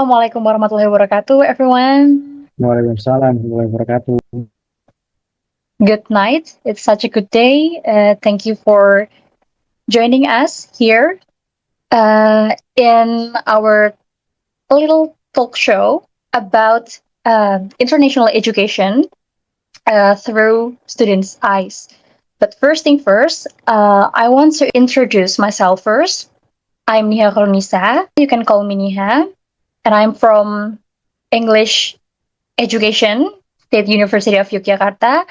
Assalamualaikum warahmatullahi wabarakatuh, everyone. Waalaikumsalam warahmatullahi wabarakatuh. Good night. It's such a good day. Thank you for joining us here in our little talk show about international education through students' eyes. But first thing first, I want to introduce myself first. I'm Niha Khoirunnisa. You can call me Niha, and I'm from English Education, State University of Yogyakarta.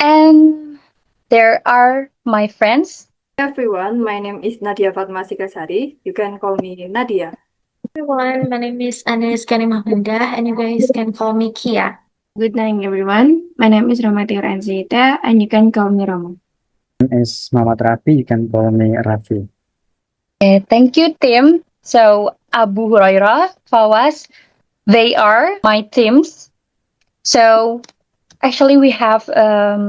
And there are my friends. Hey everyone, my name is Nadia Fatma A. You can call me Nadia. Everyone, my name is Rizkyani M, and you guys can call me Kia. Good night, everyone. My name is Roma Tiur and Sihite, and you can call me Roma. My name is Muhammad Rafi. You can call me Rafi. Okay, thank you, Tim. So, Abu Horaira, Fawwaz, they are my teams. So, actually, we have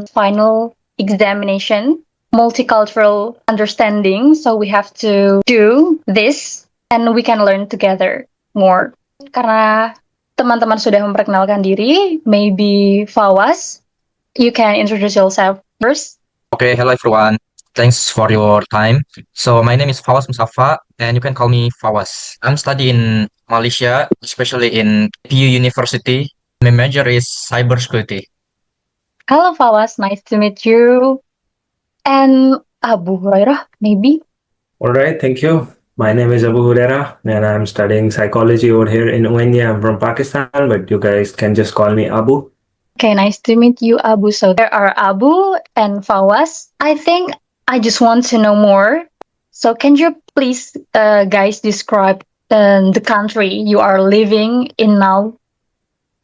final examination, multicultural understanding. So, we have to do this and we can learn together more. Karena teman-teman sudah memperkenalkan diri, maybe Fawwaz, you can introduce yourself first. Okay, hello everyone. Thanks for your time. So my name is Fawwaz Musaffa, and you can call me Fawwaz. I'm studying in Malaysia, especially in PU University. My major is cybersecurity. Hello, Fawwaz. Nice to meet you. And Abu Hurairah, maybe? All right, thank you. My name is Abu Horaira, and I'm studying psychology over here in UNY. I'm from Pakistan, but you guys can just call me Abu. Okay, nice to meet you, Abu. So there are Abu and Fawwaz. I think I just want to know more. So can you please, guys, describe the country you are living in now,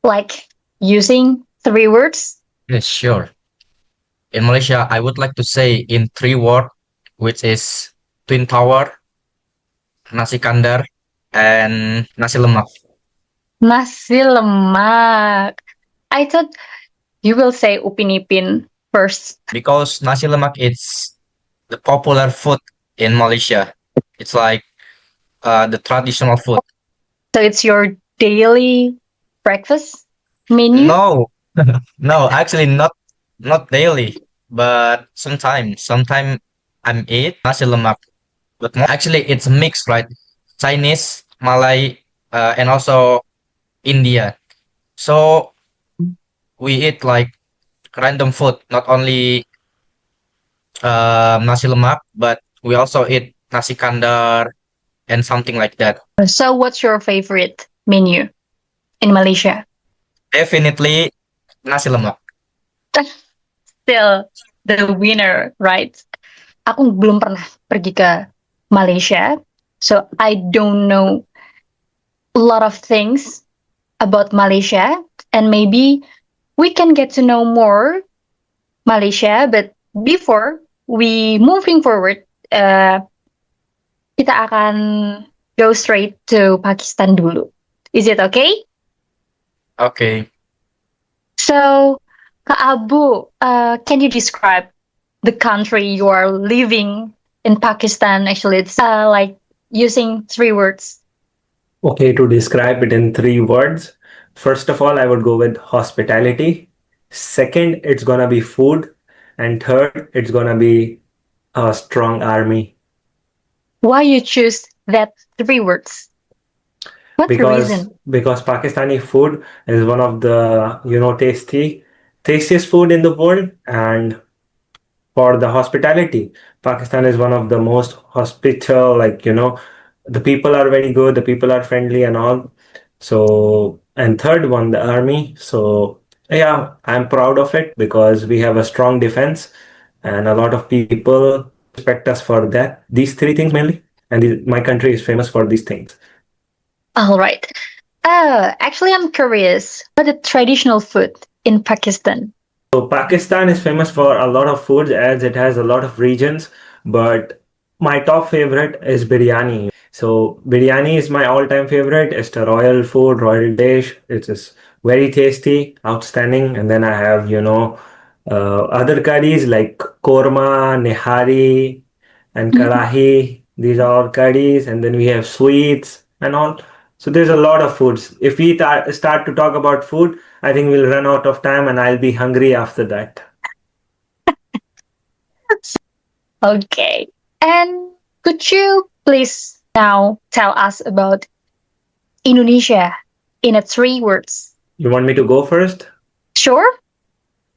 like using 3 words? Yes, sure. In Malaysia, I would like to say in 3 words, which is Twin Tower, nasi kandar, and nasi lemak. Nasi lemak. I thought you will say Upin Ipin first. Because nasi lemak is the popular food in Malaysia. It's like the traditional food. So it's your daily breakfast menu? No, no, actually not daily, but sometimes I'm eat nasi lemak, but actually it's mixed, right? Chinese, Malay, and also India. So we eat like random food, not only nasi lemak, but we also eat nasi kandar and something like that. So what's your favorite menu in Malaysia? Definitely nasi lemak. Still the winner, right? Aku belum pernah pergi ke Malaysia, so I don't know a lot of things about Malaysia, and maybe we can get to know more Malaysia, but before we moving forward, kita akan go straight to Pakistan dulu. Is it okay? Okay. So, Kak Abu, can you describe the country you are living in Pakistan? Actually, it's like using 3 words. Okay, to describe it in 3 words, first of all, I would go with hospitality. Second, it's gonna be food. And third, it's gonna be a strong army. Why you choose that 3 words? What's the reason? Because Pakistani food is one of the tastiest food in the world, and for the hospitality, Pakistan is one of the most hospitable, the people are very good, the people are friendly and all. So, and third one, the army. So yeah, I'm proud of it because we have a strong defense and a lot of people respect us for that. These 3 things mainly, and my country is famous for these things. All right. Actually, I'm curious. What the traditional food in Pakistan? So Pakistan is famous for a lot of foods as it has a lot of regions, but my top favorite is biryani. So biryani is my all-time favorite. It's the royal food, royal dish. It is very tasty, outstanding. And then I have, other curries like korma, nihari, and karahi. These are all curries. And then we have sweets and all. So there's a lot of foods. If we start to talk about food, I think we'll run out of time and I'll be hungry after that. Okay. And could you please now tell us about Indonesia in 3 words? You want me to go first? Sure?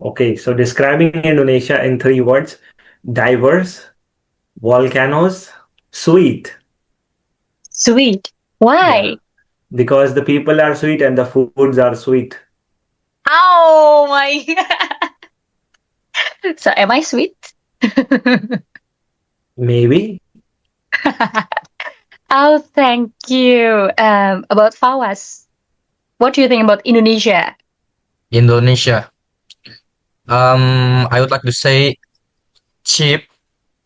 Okay, so describing Indonesia in 3 words: diverse, volcanoes, sweet. Sweet. Yeah, Why? because the people are sweet and the foods are sweet. Oh my god. So am I sweet? Maybe. Oh, thank you. About Fawaz, what do you think about Indonesia? Indonesia. I would like to say cheap,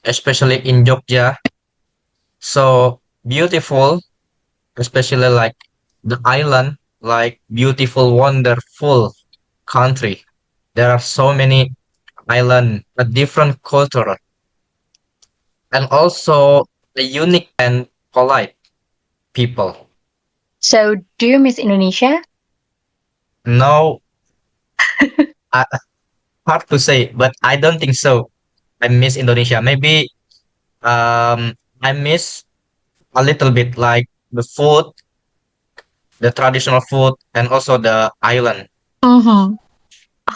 especially in Jogja. So beautiful, especially like the island, like beautiful, wonderful country. There are so many island, a different culture, and also a unique and polite people. So, do you miss Indonesia? No, uh, hard to say, but I don't think so. I miss Indonesia. Maybe I miss a little bit like the food, the traditional food, and also the island. Mm-hmm.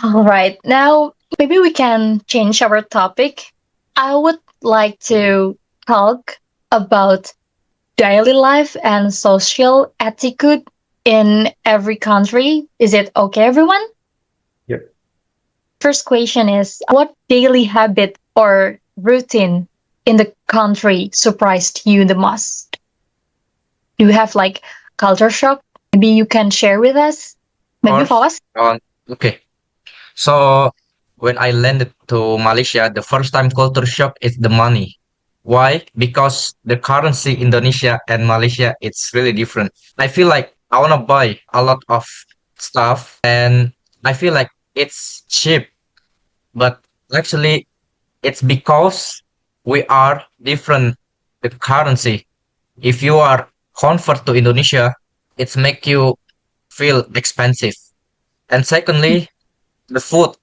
All right. Now, maybe we can change our topic. I would like to talk about daily life and social etiquette in every country. Is it okay, everyone? Yep. First question is, what daily habit or routine in the country surprised you the most? Do you have like culture shock? Maybe you can share with us. Maybe Or, Fawaz? okay. So when I landed to Malaysia, the first time culture shock is the money. Why? Because the currency Indonesia and Malaysia it's really different. I feel like I wanna buy a lot of stuff and I feel like it's cheap, but actually it's because we are different the currency. If you are convert to Indonesia, it's make you feel expensive. And secondly, the food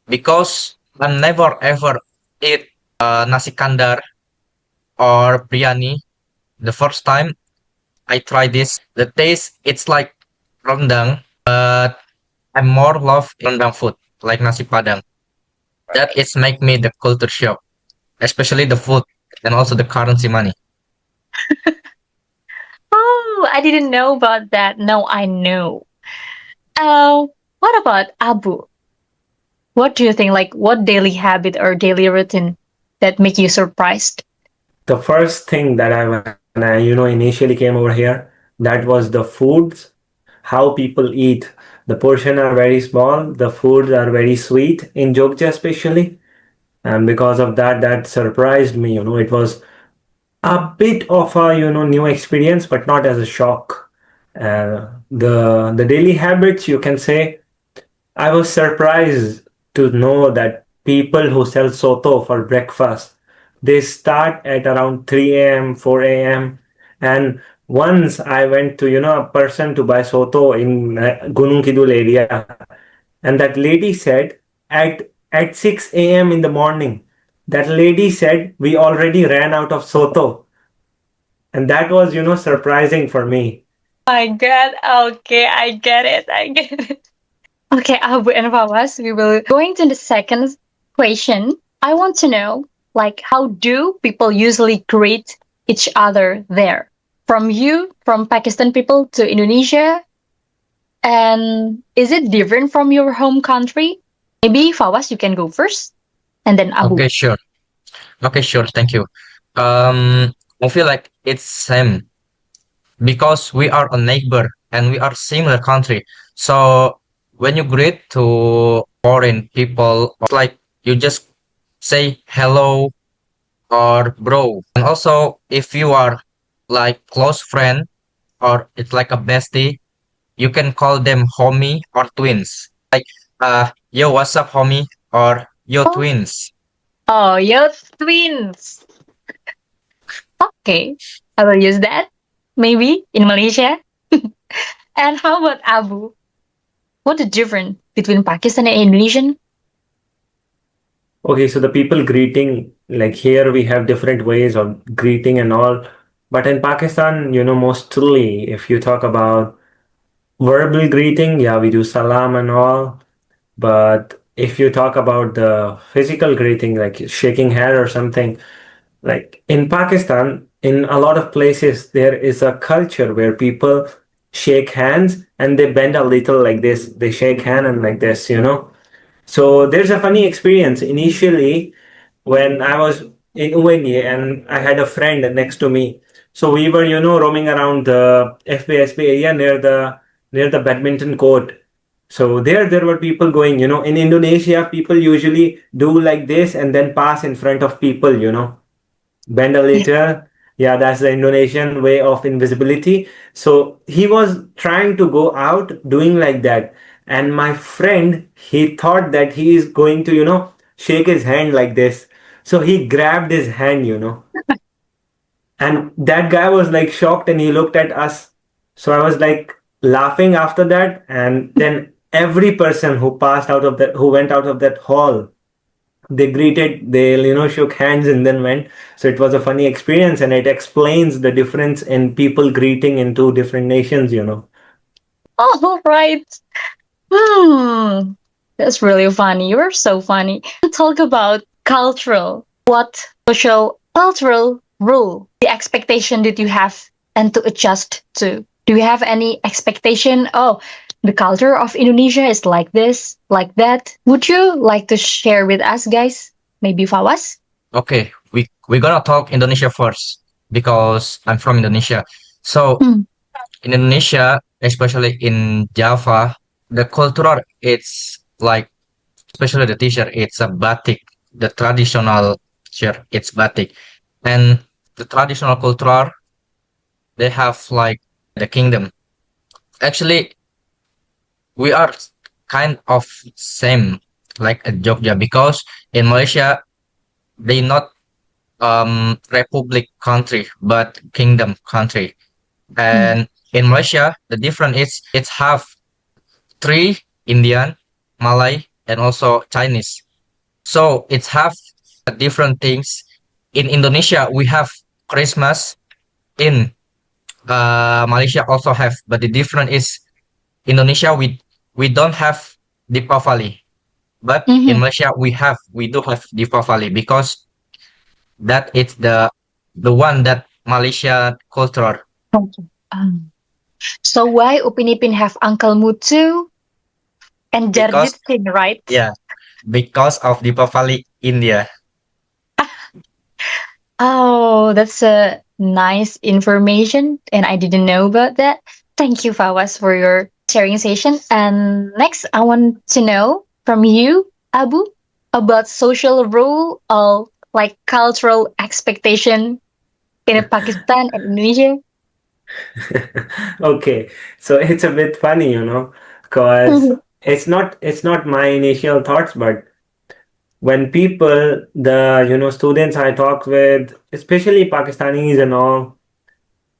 because I never ever eat nasi kandar or biryani. The first time I tried this, the taste it's like rendang, but I more love rendang food like nasi padang. That is make me the culture shock, especially the food and also the currency money. Oh, I didn't know about that. Now I know. What about Abu? What do you think? Like, what daily habit or daily routine that make you surprised? The first thing that when I, initially came over here, that was the foods, how people eat. The portion are very small, the foods are very sweet in Jogja especially. And because of that, that surprised me. It was a bit of a new experience, but not as a shock. The daily habits, you can say, I was surprised to know that people who sell soto for breakfast, they start at around 3 a.m., 4 a.m. And once I went to, a person to buy soto in Gunung Kidul area, and that lady said at 6 a.m. in the morning, that lady said we already ran out of soto. And that was, surprising for me. My God. Okay, I get it. I get it. Okay, Abu and Fawaz, we will going to the second question. I want to know, like, how do people usually greet each other there? From you, from Pakistan people to Indonesia, and is it different from your home country? Maybe Fawaz, you can go first, and then Abu. Okay, sure. Okay, sure. Thank you. I feel like it's same because we are a neighbor and we are similar country. So when you greet to foreign people, it's like you just say hello or bro. And also if you are like close friend or it's like a bestie, you can call them homie or twins. Like yo, what's up, homie? Or yo Oh, twins. oh, you're twins. Okay, I will use that. Maybe in Malaysia. And how about Abu? What the difference between Pakistan and Indonesian? Okay, so the people greeting, like here we have different ways of greeting and all. But in Pakistan, mostly if you talk about verbal greeting, yeah, we do salam and all. But if you talk about the physical greeting, like shaking hand or something, like in Pakistan, in a lot of places, there is a culture where people shake hands and they bend a little like this. They shake hand and like this. So there's a funny experience. Initially, when I was in UNE and I had a friend next to me. So we were, roaming around the FBSB area near the badminton court. So there were people going, in Indonesia, people usually do like this and then pass in front of people. Bend a Yeah. little. Yeah, that's the Indonesian way of invisibility. So he was trying to go out doing like that. And my friend, he thought that he is going to, shake his hand like this. So he grabbed his hand. And that guy was like shocked and he looked at us. So I was like laughing after that. And then every person who went out of that hall, they shook hands and then went. So it was a funny experience and it explains the difference in people greeting in two different nations. All right. Hmm. That's really funny. You're so funny. Talk about cultural. What social cultural rule, the expectation that you have and to adjust to? Do you have any expectation? Oh, the culture of Indonesia is like this, like that. Would you like to share with us, guys? Maybe Fawaz? Okay, we're gonna talk Indonesia first because I'm from Indonesia. So Hmm. in Indonesia, especially in Java, the cultural it's like especially the t-shirt, it's a batik. The traditional shirt, it's batik. And the traditional culture, they have like the kingdom. Actually, we are kind of same like a Jogja because in Malaysia, they not republic country but kingdom country. Hmm. And in Malaysia, the difference is it's have three Indian, Malay, and also Chinese. So it's have different things. In Indonesia, we have Christmas. In Malaysia also have, but the difference is Indonesia we don't have Deepavali, but in Mm-hmm. Malaysia we do have Deepavali because that is the one that Malaysia culture Okay. So why Upin Ipin have Uncle Mutsu and because Jarjit Singh, right? yeah because of Deepavali India. Oh, that's a nice information, and I didn't know about that. Thank you, Fawaz, for your sharing session. And next, I want to know from you, Abu, about social rule or like cultural expectation in Pakistan and Indonesia. Okay, so it's a bit funny, because it's not my initial thoughts, but when people, the students I talk with, especially Pakistanis and all,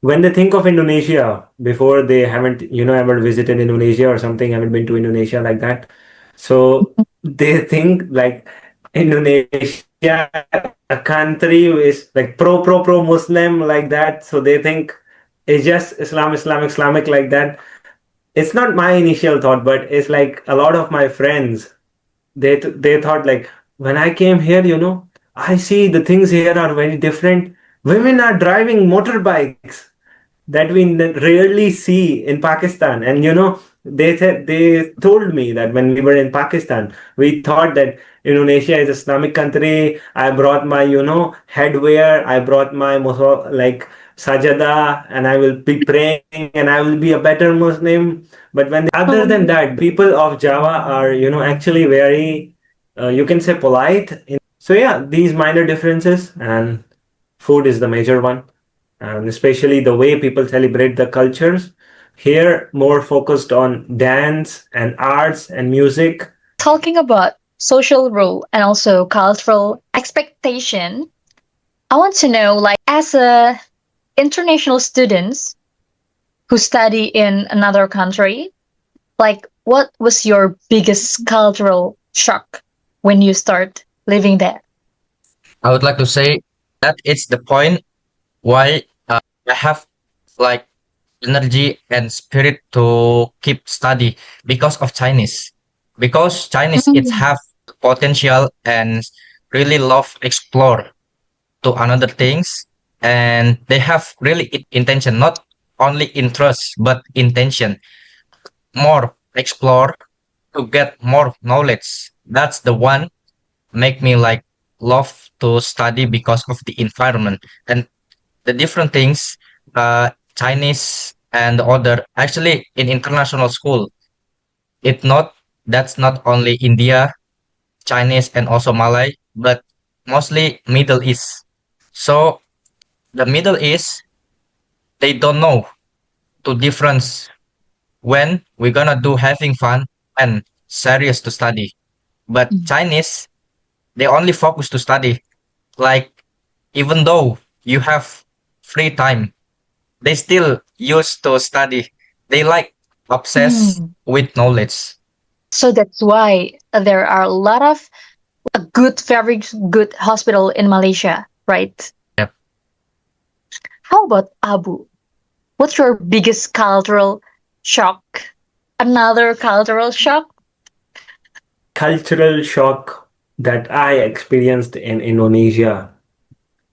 when they think of Indonesia before they haven't, ever visited Indonesia or something, haven't been to Indonesia like that. So they think like Indonesia, a country is like pro Muslim like that. So they think it's just Islamic like that. It's not my initial thought, but it's like a lot of my friends. They thought like when I came here, I see the things here are very different. Women are driving motorbikes that we rarely see in Pakistan. And they told me that when we were in Pakistan, we thought that Indonesia is Islamic country. I brought my headwear. I brought my like sajada, and I will be praying, and I will be a better Muslim. But other than that, people of Java are actually very you can say polite. So yeah, these minor differences, and food is the major one, and especially the way people celebrate the cultures. Here, more focused on dance and arts and music. Talking about social rule and also cultural expectation, I want to know, like, as a international students who study in another country, like what was your biggest cultural shock when you start living there? I would like to say that it's the point why I have like energy and spirit to keep study because of Chinese. Because Chinese it's Mm. have potential and really love explore to another things, and they have really intention, not only interest but intention, more explore to get more knowledge. That's the one make me like love to study because of the environment and the different things. Chinese and the other actually in international school, it not that's not only India, Chinese and also Malay, but mostly Middle East. So the Middle East, they don't know to difference when we're gonna do having fun and serious to study. But Mm. Chinese, they only focus to study. Like even though you have free time, they still used to study. They like obsessed Mm. with knowledge. So that's why there are a lot of very good hospital in Malaysia, right? Yep. How about Abu? What's your biggest cultural shock? Another cultural shock? Cultural shock that I experienced in Indonesia.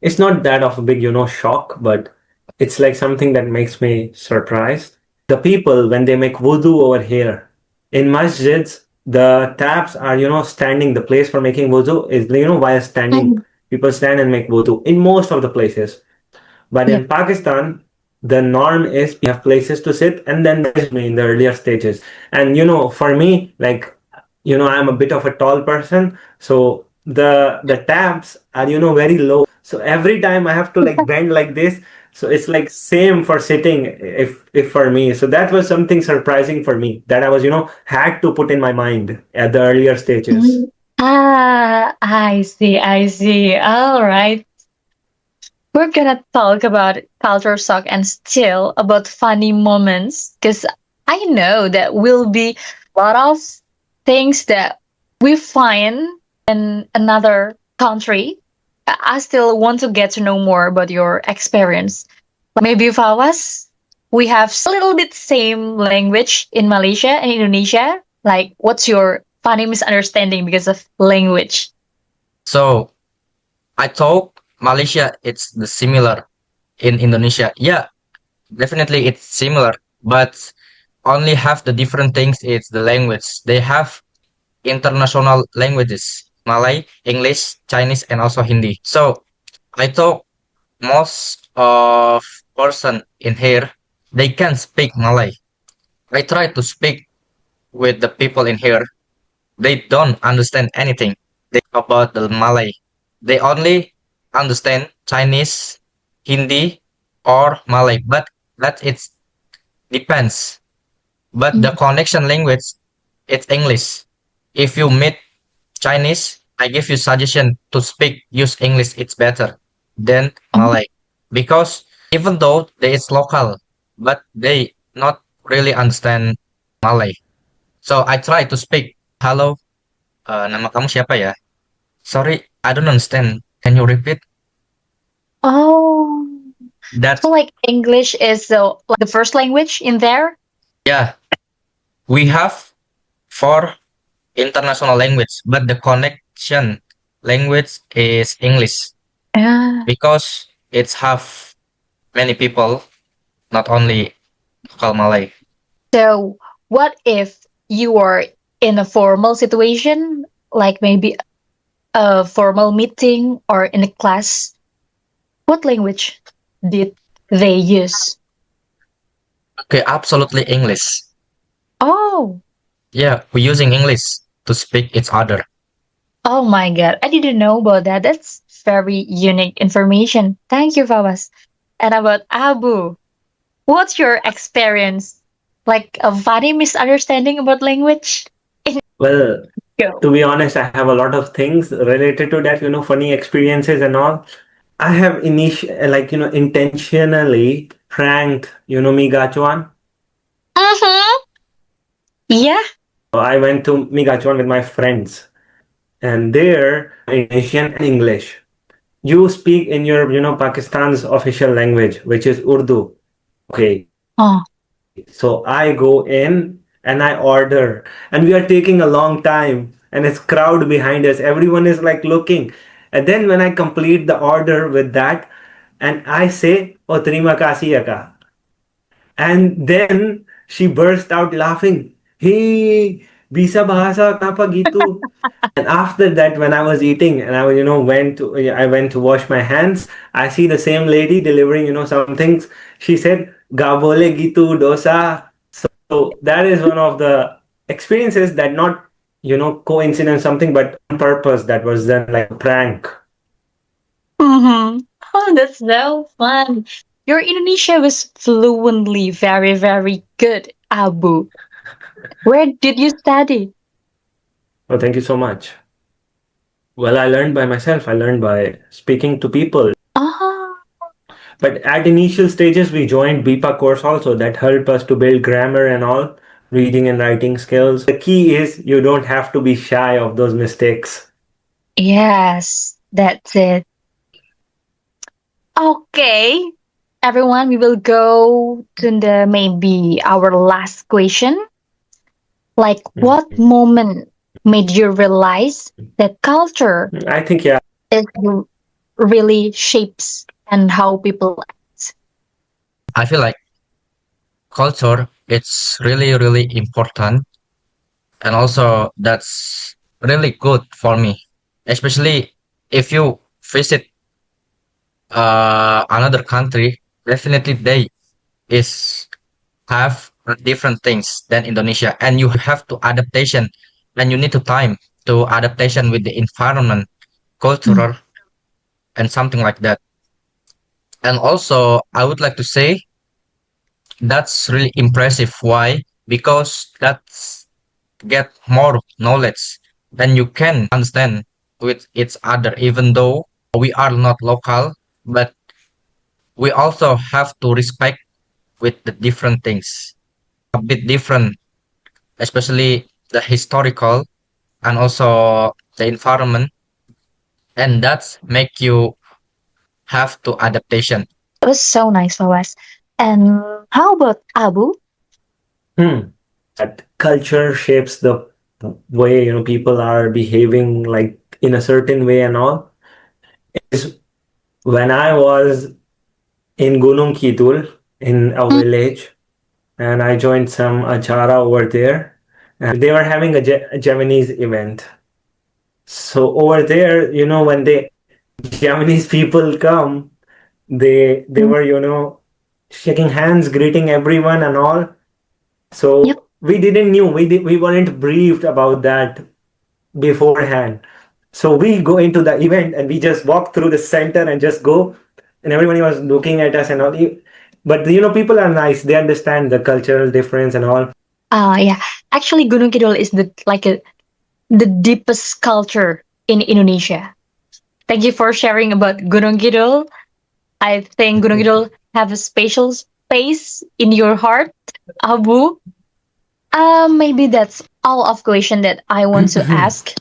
It's not that of a big, shock, but it's like something that makes me surprised. The people, when they make wudu over here, in masjids, the taps are, standing. The place for making wudu is, while standing. Mm. People stand and make wudu in most of the places. But Yep. in Pakistan, the norm is we have places to sit, and then there's me in the earlier stages. And for me, like, I'm a bit of a tall person, so the tabs are, very low. So every time I have to like bend like this. So it's like same for sitting if for me. So that was something surprising for me that I was, had to put in my mind at the earlier stages. Mm. Ah, I see, I see. All right. We're gonna talk about culture shock and still about funny moments because I know that will be a lot of things that we find in another country. I still want to get to know more about your experience. Maybe Fawaz, we have a little bit same language in Malaysia and Indonesia. Like, what's your funny misunderstanding because of language? So I thought Malaysia it's the similar in Indonesia. Yeah, definitely it's similar, but only have the different things. It's the language. They have international languages: Malay, English, Chinese, and also Hindi. So I thought most of person in here they can speak Malay. I try to speak with the people in here. They don't understand anything about the Malay. They only understand Chinese, Hindi, or Malay. But that it depends. But the Mm. connection language it's English. If you meet Chinese, I give you suggestion to speak use English. It's better than Malay because even though they is local, but they not really understand Malay. So I try to speak. Hello, nama kamu siapa ya? Sorry, I don't understand. Can you repeat? Oh, That so like English is like the first language in there? yeah, we have four international language, but the connection language is English Ah. because it's have many people, not only local Malay. So, what if you are in a formal situation, like maybe a formal meeting or in a class? What language did they use? Okay, absolutely English. Oh, Yeah, we're using English to speak each other. oh my God. I didn't know about that. That's very unique information. Thank you, Fawaz. And about Abu, what's your experience? Like a funny misunderstanding about language? Well, Go. to be honest, I have a lot of things related to that, funny experiences and all. I have intentionally pranked, Migachuan. Mm-hmm. Yeah. I went to Migachuan with my friends, and there, Indonesian and English. You speak in your, Pakistan's official language, which is Urdu. Okay. Oh. So I go in and I order, and we are taking a long time, and it's crowd behind us. Everyone is like looking. And then when I complete the order with that, and I say, "Oh, terima kasih ya kak," and then she burst out laughing. Hey, bisa bahasa kenapa gitu? And after that, when I was eating and I went to wash my hands, I see the same lady delivering, some things. She said, "Ga boleh gitu dosa." So that is one of the experiences that not, coincidence something, but on purpose that was done like a prank. Mm-hmm. Oh, that's so fun. Your Indonesia was fluently very, very good, Abu. Where did you study? Oh, thank you so much. Well, I learned by myself. I learned by speaking to people. Oh, But at initial stages, we joined BIPA course also that helped us to build grammar and all, reading and writing skills. The key is you don't have to be shy of those mistakes. yes, that's it. Okay, everyone, we will go to the maybe our last question. Like, what moment made you realize that culture I think, yeah, is really shapes and how people act? I feel like culture it's really really important, and also that's really good for me, especially if you visit another country. Definitely they is have different things than Indonesia, and you have to adaptation, and you need to time to adaptation with the environment, cultural, and something like that. And also, I would like to say that's really impressive. Why? Because that's get more knowledge than you can understand with each other, even though we are not local, but we also have to respect with the different things, a bit different, especially the historical and also the environment, and that's make you have to adaptation. It was so nice, Fawaz. And how about Abu? hmm, that culture shapes the way, people are behaving like in a certain way and all. Is when I was in Gunung Kidul in a Mm, village, and I joined some achara over there, and they were having a Japanese event. So over there, when the Japanese people come, they mm, were, shaking hands, greeting everyone and all. yep. So we didn't knew we weren't briefed about that beforehand. So we go into the event and we just walk through the center and just go, and everybody was looking at us and all. But people are nice. They understand the cultural difference and all. Yeah. Actually, Gunung Kidul is the deepest culture in Indonesia. Thank you for sharing about Gunung Kidul. I think Gunung Kidul have a special space in your heart, Abu. Maybe that's all of question that I want to ask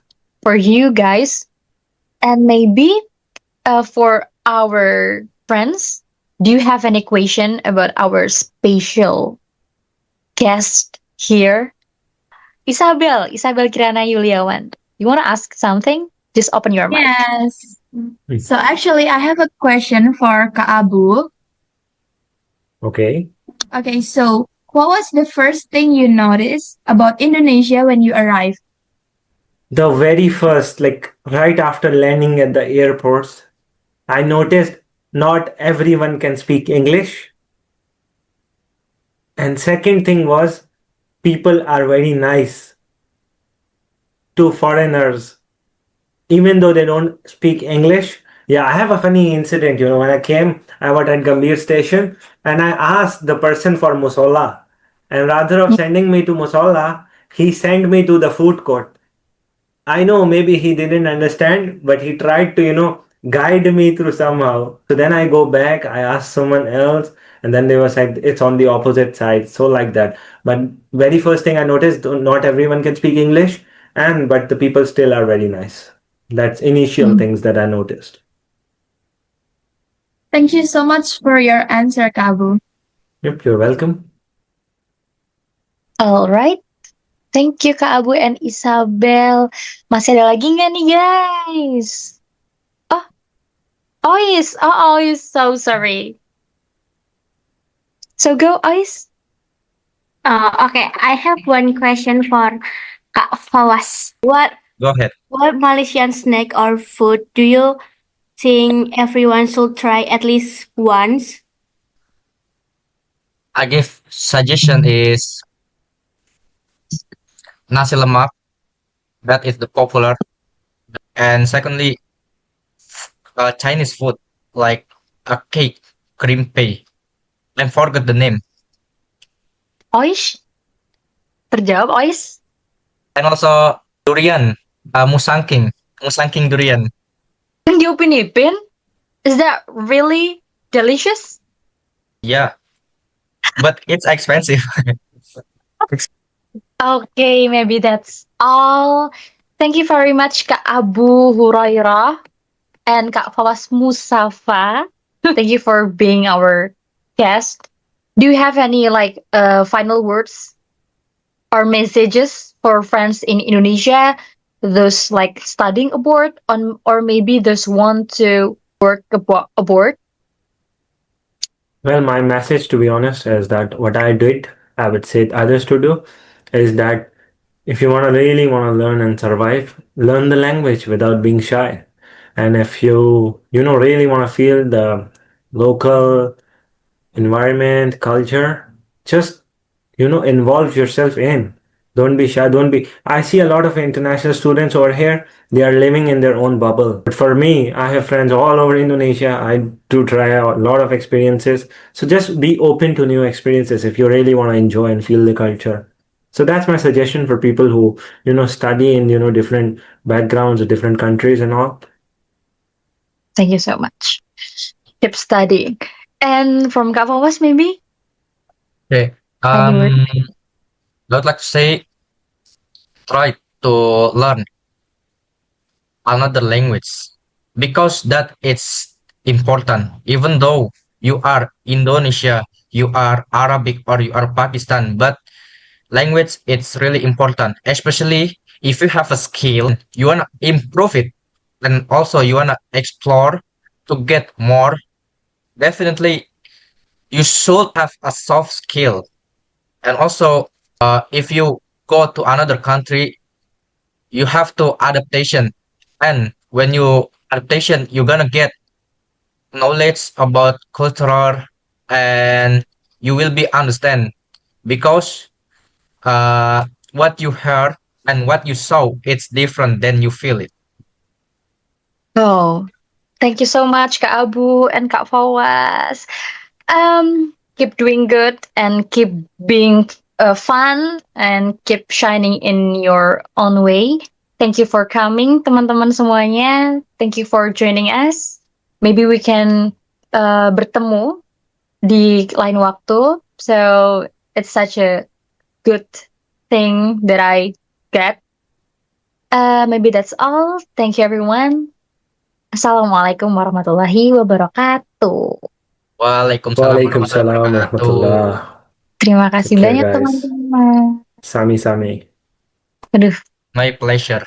for you guys, and maybe for our friends. Do you have any question about our special guest here? Isabel Kirana Yuliawan. You want to ask something? Just open your mic. Yes. So actually, I have a question for Kak Abu. Okay. Okay, so what was the first thing you noticed about Indonesia when you arrived? The very first, like right after landing at the airports, I noticed not everyone can speak English. And second thing was people are very nice to foreigners, even though they don't speak English. Yeah, I have a funny incident. When I came, I was at Gambir station and I asked the person for musola. And rather of sending me to musola, he sent me to the food court. I know maybe he didn't understand, but he tried to, guide me through somehow. So then I go back, I ask someone else, and then they were said it's on the opposite side, so like that. But very first thing I noticed, not everyone can speak English, and but the people still are very nice. That's initial Mm. things that I noticed. Thank you so much for your answer, Kabu. Yep, you're welcome. Alright. Thank you Kak Abu and Isabel. Masih ada lagi nggak nih guys? Oh, Ois. Oh, Ois. So sorry. So go, Ois. Okay, I have one question for Kak Fawwaz. Go ahead. What Malaysian snack or food do you think everyone should try at least once? I give suggestion is nasi lemak. That is the popular. And secondly, Chinese food like a cake, cream pie. I forgot the name. Ois. Terjawab, Ois. And also durian, musangking durian. Yang di Upin Ipin? Is that really delicious? Yeah, but it's expensive. Okay, maybe that's all. Thank you very much Kak Abu Horaira and Kak Fawwaz Musaffa. Thank you for being our guest. Do you have any final words or messages for friends in Indonesia, those like studying abroad or maybe those want to work abroad? Well, my message, to be honest, is that what I did, I would say others to do, is that if you want to really want to learn and survive, learn the language without being shy. And if you know really want to feel the local environment, culture, just involve yourself in. Don't be shy. Don't be. I see a lot of international students over here. They are living in their own bubble. But for me, I have friends all over Indonesia. I do try out a lot of experiences. So just be open to new experiences if you really want to enjoy and feel the culture. So that's my suggestion for people who study in different backgrounds or different countries and all. Thank you so much. Keep studying. And from Kak Fawwaz, maybe? Okay. Any word? I would like to say try to learn another language because that is important. Even though you are Indonesia, you are Arabic or you are Pakistan, but language it's really important, especially if you have a skill, you wanna improve it, and also you wanna explore to get more. Definitely, you should have a soft skill, and also if you go to another country, you have to adaptation, and when you adaptation, you're gonna get knowledge about culture, and you will be understand because what you heard and what you saw it's different than you feel it. Oh, thank you so much, Kak Abu and Kak Fawwaz. Keep doing good and keep being fun and keep shining in your own way. Thank you for coming, teman-teman semuanya. Thank you for joining us. Maybe we can bertemu di lain waktu. So it's such a good thing that I get. Maybe that's all. Thank you, everyone. Assalamualaikum warahmatullahi wabarakatuh. Waalaikumsalam warahmatullahi Waalaikumsalam wabarakatuh. warahmatullah. Terima Take kasih care, banyak guys. teman-teman. Sami-sami. Aduh. My pleasure.